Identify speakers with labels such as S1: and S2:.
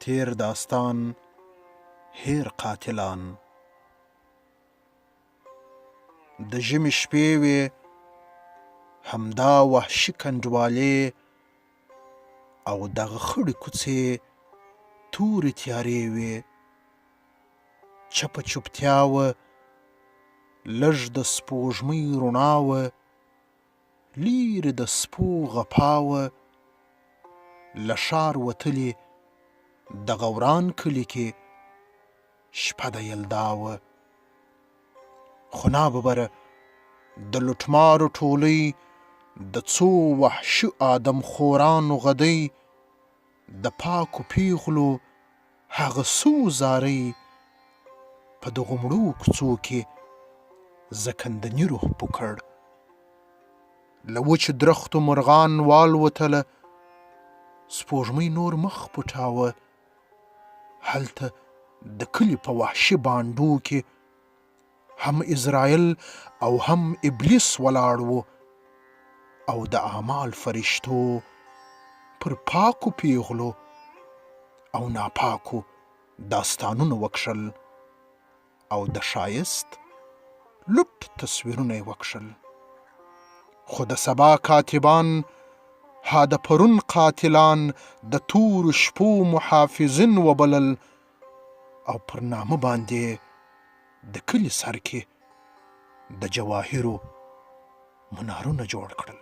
S1: تیر داستان هیر قاتلان د ژمي شپې وې همدا وحشي کنډوالې او دغه خړې کوڅې تورې تیارې وې چپه چوپتیا وه لږ د سپوږمۍ رڼا وه لیرې د سپو غپا وه له ښار وتلې دغه وران کلي کې شپه د یلدا وه خو ناببره د لوټمارو ټولۍ د څو وحشي آدمخورانو غدۍ د پاکو پیغلو هغه څو زارۍ په دغو مړو کوڅو کې زکندني روح پو کړ له وچو درختو مرغان والوتله سپوږمۍ نور مخ پټاوه هلته د کلي په وحشي بانډو کې هم عزرایل او هم ابلیس ولاړ و او د اعمال فرشتو پر پاکو پیغلو او ناپاکو داستانونه وکښل او د ښایست لوټ تصویرونه یې وکښل خو د سبا کاتبان ها د پرون قاتلان د تورو شپو محافظین وبلل او پر نامه باندې د کلي سر کې د جواهرو منارونه جوړ کړل